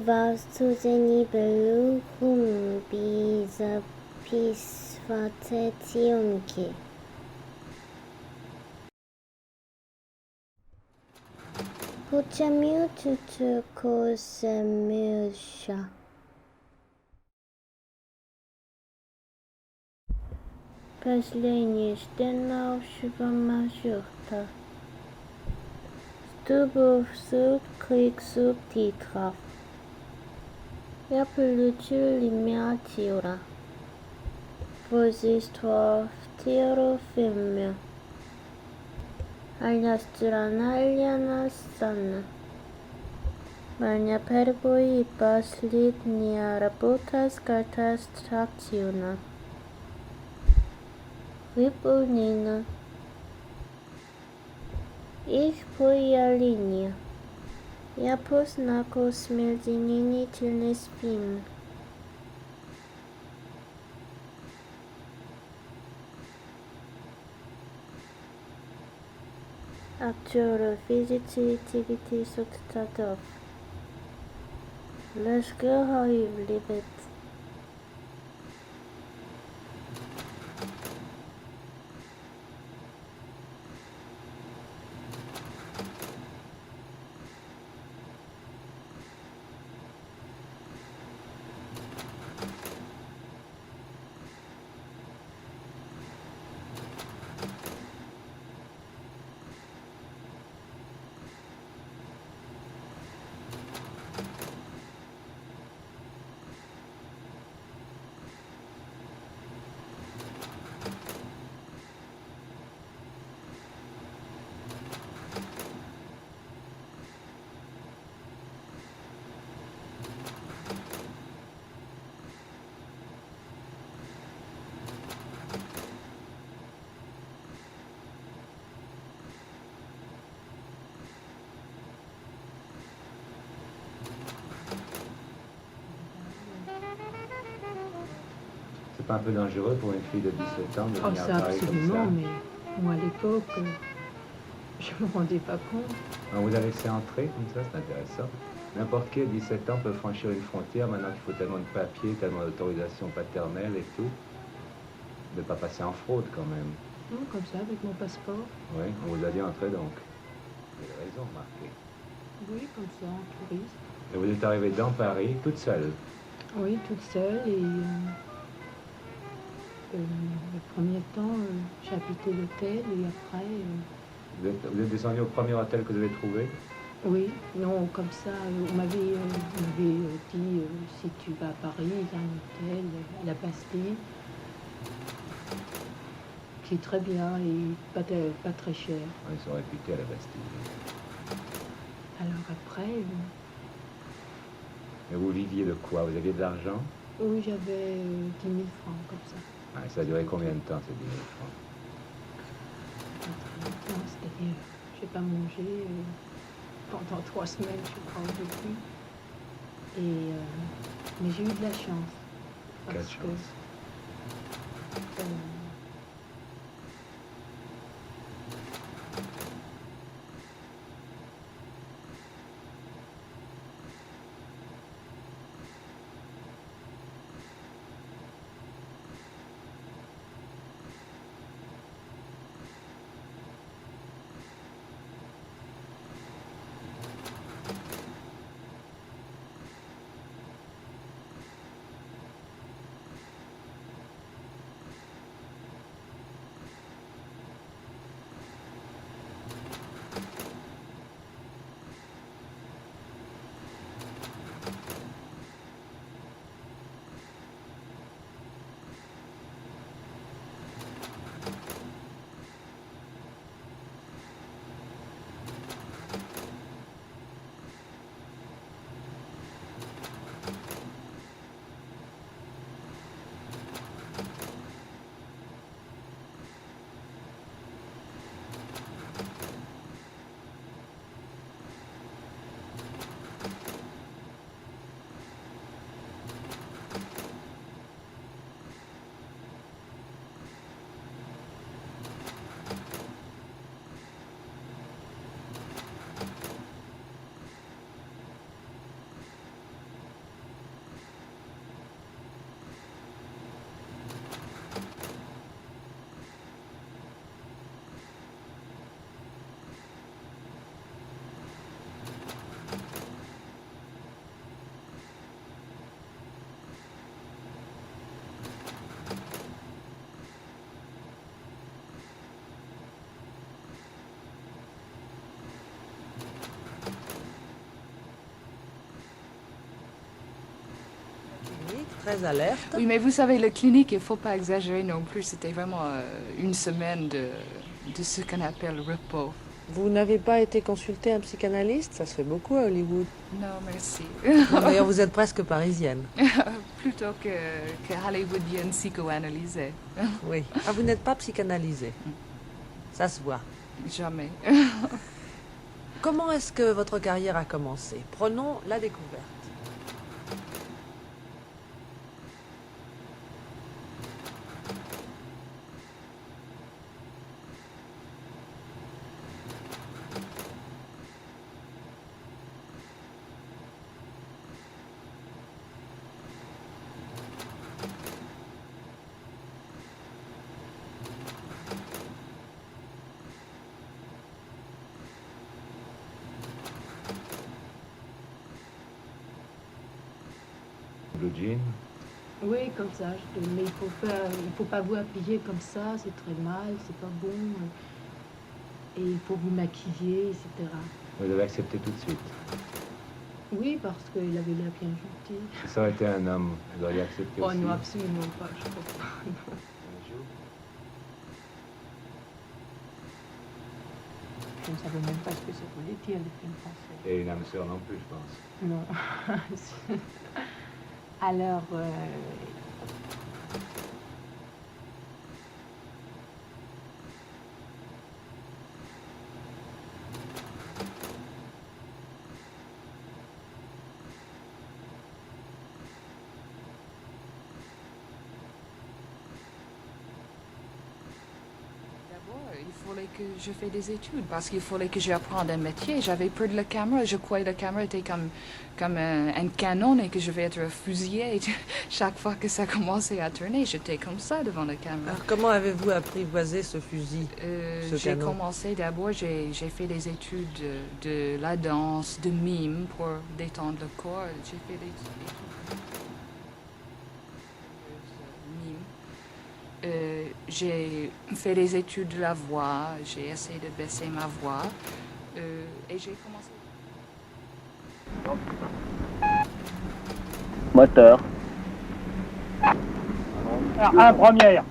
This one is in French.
was zu seni beruchum bisa pisfatetionki. Huchamiu tutu kosemusha. Последний стенал шибамажурта. Stubov sub krieg subtitraf. Я получил лимиатива. Vos histoires tiro filme. Aliastrana aliana sana. Mania perboi paslit nia rabotas cartas tractiona. Выполнено. Их появление. Я познакомил с изменительным спим. Актеры физики activity субстатов. Лашкар Ливет. C'est pas un peu dangereux pour une fille de 17 ans de venir à Paris comme ça? Absolument, mais moi à l'époque, je me rendais pas compte. On vous a laissé entrer comme ça, c'est intéressant. N'importe qui à 17 ans peut franchir une frontière, maintenant qu'il faut tellement de papiers, tellement d'autorisation paternelle et tout. De ne pas passer en fraude quand même. Non, comme ça, avec mon passeport. Oui, on vous a dit entrer donc. Vous avez raison, remarquez. Oui, comme ça, en touriste. Et vous êtes arrivée dans Paris, toute seule? Oui, toute seule et le premier temps, j'ai habité l'hôtel et après... Vous êtes descendu au premier hôtel que vous avez trouvé? Oui, non, comme ça, on m'avait dit, si tu vas à Paris, il y a un hôtel à la Bastille, qui est très bien et pas très cher. Ils sont réputés à la Bastille. Alors après... Et vous viviez de quoi? Vous aviez de l'argent? Oui, j'avais 10 000 francs, comme ça. Ah, ça a duré combien de temps, ces 10 000 francs? Non, c'est-à-dire, j'ai pas mangé pendant 3 semaines, je crois, au début. Mais j'ai eu de la chance. Quelle chance? très alerte. Oui, mais vous savez, la clinique, il ne faut pas exagérer non plus. C'était vraiment une semaine de ce qu'on appelle repos. Vous n'avez pas été consulté un psychanalyste? Ça se fait beaucoup à Hollywood. Non, merci. Non, d'ailleurs, vous êtes presque parisienne. Plutôt que hollywoodienne psychoanalysée. Oui. Ah, vous n'êtes pas psychanalysée. Ça se voit. Jamais. Comment est-ce que votre carrière a commencé? Prenons la découverte. Blue jean. Oui, comme ça. Mais il faut pas vous habiller comme ça, c'est très mal, c'est pas bon. Et il faut vous maquiller, etc. Vous devez accepter tout de suite. Oui, parce qu'il avait l'air bien gentil. Si ça aurait été un homme, vous auriez accepté Oh aussi. non, absolument pas, je crois pas. Non. Je ne savais même pas ce que ça voulait dire, les films français. Et une âme sœur non plus, je pense. Non. Alors, Il fallait que je fasse des études parce qu'il fallait que j'apprenne un métier. J'avais peur de la caméra. Je croyais que la caméra était comme un canon et que je vais être fusillée chaque fois que ça commençait à tourner. J'étais comme ça devant la caméra. Alors, comment avez-vous apprivoisé ce fusil, ce J'ai canon? commencé d'abord, j'ai fait des études de la danse, de mime pour détendre le corps. J'ai fait des études de mime. J'ai fait des études de la voix, j'ai essayé de baisser ma voix et j'ai commencé. Moteur. Un première.